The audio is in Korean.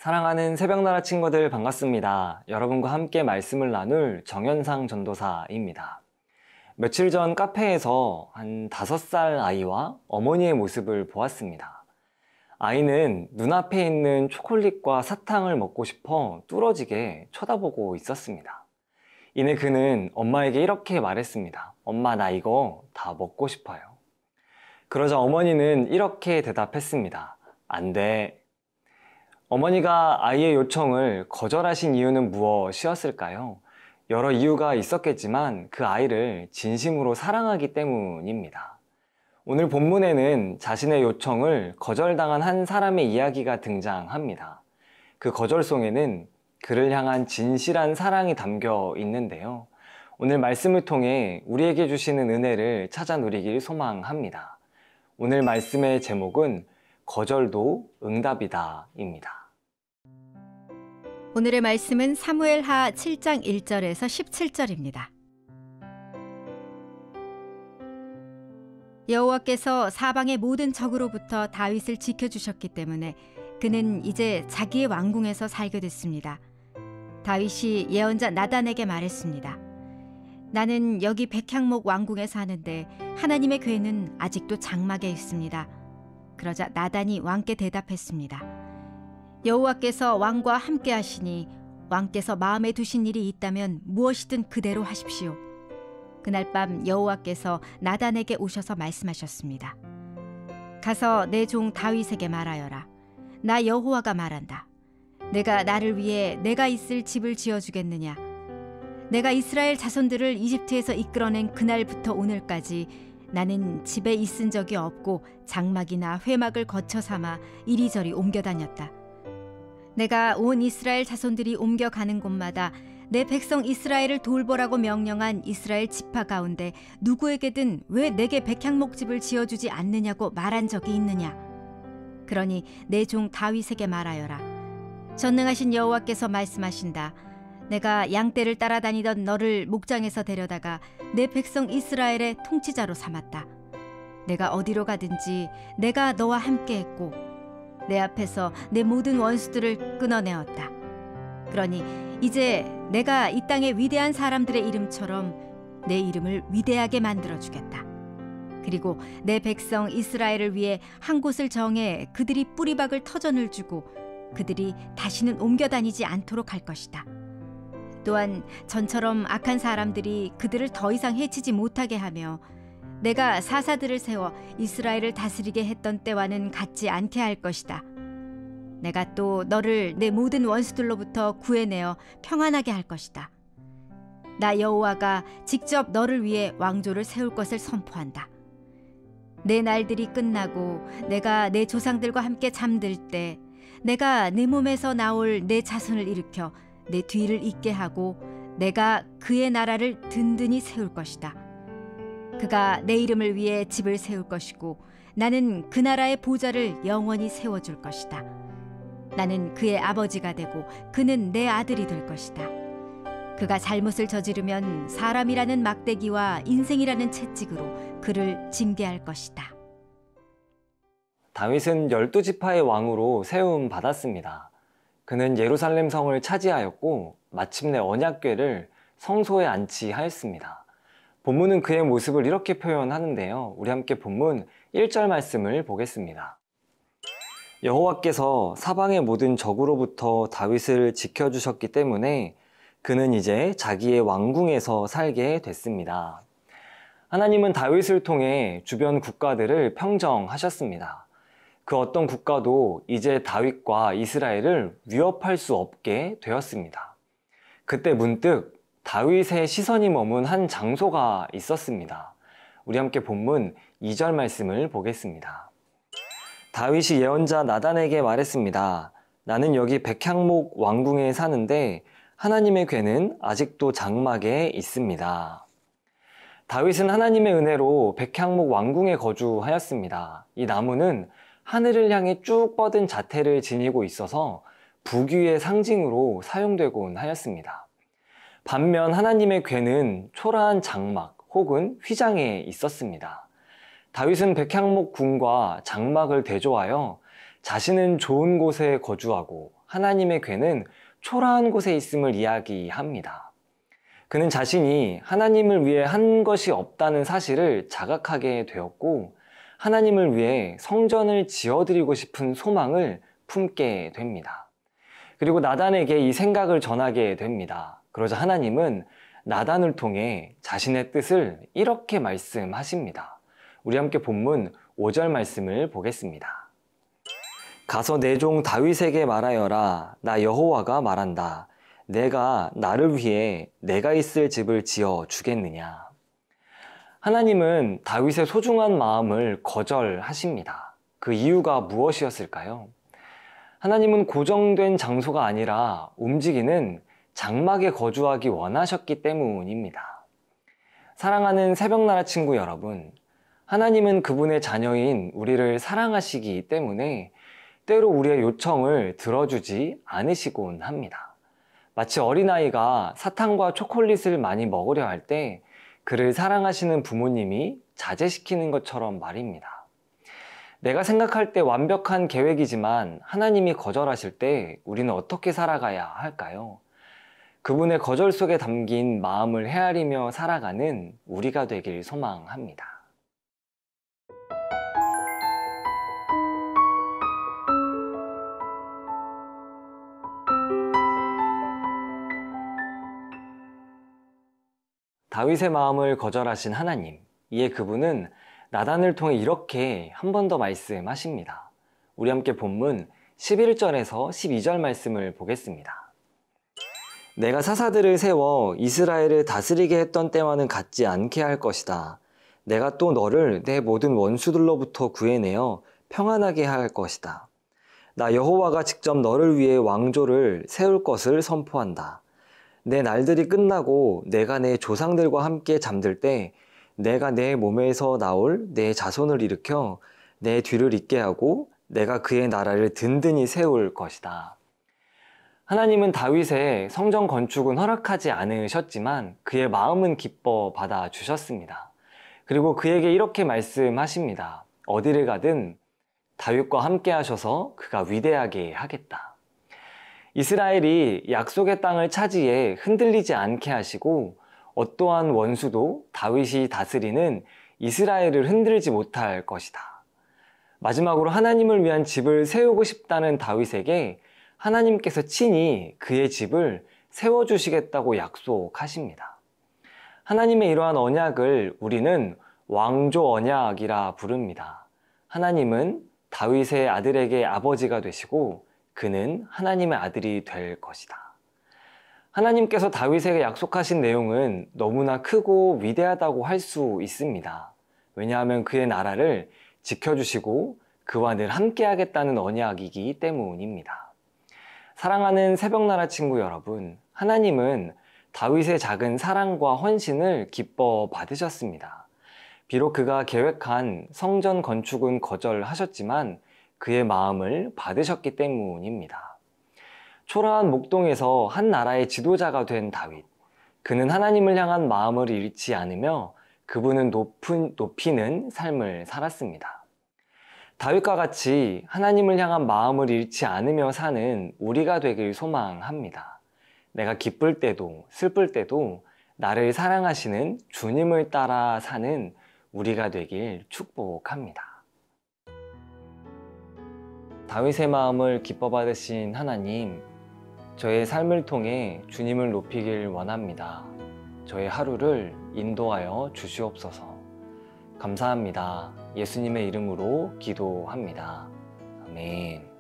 사랑하는 새벽나라 친구들 반갑습니다. 여러분과 함께 말씀을 나눌 정현상 전도사입니다. 며칠 전 카페에서 한 5살 아이와 어머니의 모습을 보았습니다. 아이는 눈앞에 있는 초콜릿과 사탕을 먹고 싶어 뚫어지게 쳐다보고 있었습니다. 이내 그는 엄마에게 이렇게 말했습니다. 엄마, 나 이거 다 먹고 싶어요. 그러자 어머니는 이렇게 대답했습니다. 안 돼. 어머니가 아이의 요청을 거절하신 이유는 무엇이었을까요? 여러 이유가 있었겠지만 그 아이를 진심으로 사랑하기 때문입니다. 오늘 본문에는 자신의 요청을 거절당한 한 사람의 이야기가 등장합니다. 그 거절송에는 그를 향한 진실한 사랑이 담겨 있는데요. 오늘 말씀을 통해 우리에게 주시는 은혜를 찾아 누리길 소망합니다. 오늘 말씀의 제목은 거절도 응답이다입니다. 오늘의 말씀은 사무엘하 7장 1절에서 17절입니다. 여호와께서 사방의 모든 적으로부터 다윗을 지켜주셨기 때문에 그는 이제 자기의 왕궁에서 살게 됐습니다. 다윗이 예언자 나단에게 말했습니다. 나는 여기 백향목 왕궁에 사는데 하나님의 궤는 아직도 장막에 있습니다. 그러자 나단이 왕께 대답했습니다. 여호와께서 왕과 함께 하시니 왕께서 마음에 두신 일이 있다면 무엇이든 그대로 하십시오. 그날 밤 여호와께서 나단에게 오셔서 말씀하셨습니다. 가서 내 종 다윗에게 말하여라. 나 여호와가 말한다. 내가 나를 위해 내가 있을 집을 지어주겠느냐. 내가 이스라엘 자손들을 이집트에서 이끌어낸 그날부터 오늘까지 나는 집에 있은 적이 없고 장막이나 회막을 거쳐 삼아 이리저리 옮겨 다녔다. 내가 온 이스라엘 자손들이 옮겨가는 곳마다 내 백성 이스라엘을 돌보라고 명령한 이스라엘 지파 가운데 누구에게든 왜 내게 백향목집을 지어주지 않느냐고 말한 적이 있느냐. 그러니 내 종 다윗에게 말하여라. 전능하신 여호와께서 말씀하신다. 내가 양떼를 따라다니던 너를 목장에서 데려다가 내 백성 이스라엘의 통치자로 삼았다. 내가 어디로 가든지 내가 너와 함께했고 내 앞에서 내 모든 원수들을 끊어내었다. 그러니 이제 내가 이 땅의 위대한 사람들의 이름처럼 내 이름을 위대하게 만들어주겠다. 그리고 내 백성 이스라엘을 위해 한 곳을 정해 그들이 뿌리박을 터전을 주고 그들이 다시는 옮겨 다니지 않도록 할 것이다. 또한 전처럼 악한 사람들이 그들을 더 이상 해치지 못하게 하며 내가 사사들을 세워 이스라엘을 다스리게 했던 때와는 같지 않게 할 것이다. 내가 또 너를 내 모든 원수들로부터 구해내어 평안하게 할 것이다. 나 여호와가 직접 너를 위해 왕조를 세울 것을 선포한다. 내 날들이 끝나고 내가 내 조상들과 함께 잠들 때 내가 내 몸에서 나올 내 자손을 일으켜 내 뒤를 잇게 하고 내가 그의 나라를 든든히 세울 것이다. 그가 내 이름을 위해 집을 세울 것이고 나는 그 나라의 보좌를 영원히 세워줄 것이다. 나는 그의 아버지가 되고 그는 내 아들이 될 것이다. 그가 잘못을 저지르면 사람이라는 막대기와 인생이라는 채찍으로 그를 징계할 것이다. 다윗은 12지파의 왕으로 세움 받았습니다. 그는 예루살렘 성을 차지하였고 마침내 언약궤를 성소에 안치하였습니다. 본문은 그의 모습을 이렇게 표현하는데요. 우리 함께 본문 1절 말씀을 보겠습니다. 여호와께서 사방의 모든 적으로부터 다윗을 지켜주셨기 때문에 그는 이제 자기의 왕궁에서 살게 됐습니다. 하나님은 다윗을 통해 주변 국가들을 평정하셨습니다. 그 어떤 국가도 이제 다윗과 이스라엘을 위협할 수 없게 되었습니다. 그때 문득 다윗의 시선이 머문 한 장소가 있었습니다. 우리 함께 본문 2절 말씀을 보겠습니다. 다윗이 예언자 나단에게 말했습니다. 나는 여기 백향목 왕궁에 사는데 하나님의 궤는 아직도 장막에 있습니다. 다윗은 하나님의 은혜로 백향목 왕궁에 거주하였습니다. 이 나무는 하늘을 향해 쭉 뻗은 자태를 지니고 있어서 부귀의 상징으로 사용되곤 하였습니다. 반면 하나님의 궤는 초라한 장막 혹은 휘장에 있었습니다. 다윗은 백향목 궁과 장막을 대조하여 자신은 좋은 곳에 거주하고 하나님의 궤는 초라한 곳에 있음을 이야기합니다. 그는 자신이 하나님을 위해 한 것이 없다는 사실을 자각하게 되었고, 하나님을 위해 성전을 지어드리고 싶은 소망을 품게 됩니다. 그리고 나단에게 이 생각을 전하게 됩니다. 그러자 하나님은 나단을 통해 자신의 뜻을 이렇게 말씀하십니다. 우리 함께 본문 5절 말씀을 보겠습니다. 가서 내 종 다윗에게 말하여라. 나 여호와가 말한다. 내가 나를 위해 내가 있을 집을 지어 주겠느냐. 하나님은 다윗의 소중한 마음을 거절하십니다. 그 이유가 무엇이었을까요? 하나님은 고정된 장소가 아니라 움직이는 장막에 거주하기 원하셨기 때문입니다. 사랑하는 새벽나라 친구 여러분, 하나님은 그분의 자녀인 우리를 사랑하시기 때문에 때로 우리의 요청을 들어주지 않으시곤 합니다. 마치 어린아이가 사탕과 초콜릿을 많이 먹으려 할 때 그를 사랑하시는 부모님이 자제시키는 것처럼 말입니다. 내가 생각할 때 완벽한 계획이지만 하나님이 거절하실 때 우리는 어떻게 살아가야 할까요? 그분의 거절 속에 담긴 마음을 헤아리며 살아가는 우리가 되길 소망합니다. 다윗의 마음을 거절하신 하나님, 이에 그분은 나단을 통해 이렇게 한 번 더 말씀하십니다. 우리 함께 본문 11절에서 12절 말씀을 보겠습니다. 내가 사사들을 세워 이스라엘을 다스리게 했던 때와는 같지 않게 할 것이다. 내가 또 너를 내 모든 원수들로부터 구해내어 평안하게 할 것이다. 나 여호와가 직접 너를 위해 왕조를 세울 것을 선포한다. 내 날들이 끝나고 내가 내 조상들과 함께 잠들 때 내가 내 몸에서 나올 내 자손을 일으켜 내 뒤를 잇게 하고 내가 그의 나라를 든든히 세울 것이다. 하나님은 다윗의 성전 건축은 허락하지 않으셨지만 그의 마음은 기뻐 받아주셨습니다. 그리고 그에게 이렇게 말씀하십니다. 어디를 가든 다윗과 함께 하셔서 그가 위대하게 하겠다. 이스라엘이 약속의 땅을 차지해 흔들리지 않게 하시고 어떠한 원수도 다윗이 다스리는 이스라엘을 흔들지 못할 것이다. 마지막으로 하나님을 위한 집을 세우고 싶다는 다윗에게 하나님께서 친히 그의 집을 세워주시겠다고 약속하십니다. 하나님의 이러한 언약을 우리는 왕조 언약이라 부릅니다. 하나님은 다윗의 아들에게 아버지가 되시고 그는 하나님의 아들이 될 것이다. 하나님께서 다윗에게 약속하신 내용은 너무나 크고 위대하다고 할 수 있습니다. 왜냐하면 그의 나라를 지켜주시고 그와 늘 함께 하겠다는 언약이기 때문입니다. 사랑하는 새벽나라 친구 여러분, 하나님은 다윗의 작은 사랑과 헌신을 기뻐 받으셨습니다. 비록 그가 계획한 성전 건축은 거절하셨지만 그의 마음을 받으셨기 때문입니다. 초라한 목동에서 한 나라의 지도자가 된 다윗. 그는 하나님을 향한 마음을 잃지 않으며 그분은 높이는 삶을 살았습니다. 다윗과 같이 하나님을 향한 마음을 잃지 않으며 사는 우리가 되길 소망합니다. 내가 기쁠 때도 슬플 때도 나를 사랑하시는 주님을 따라 사는 우리가 되길 축복합니다. 다윗의 마음을 기뻐 받으신 하나님, 저의 삶을 통해 주님을 높이길 원합니다. 저의 하루를 인도하여 주시옵소서. 감사합니다. 예수님의 이름으로 기도합니다. 아멘.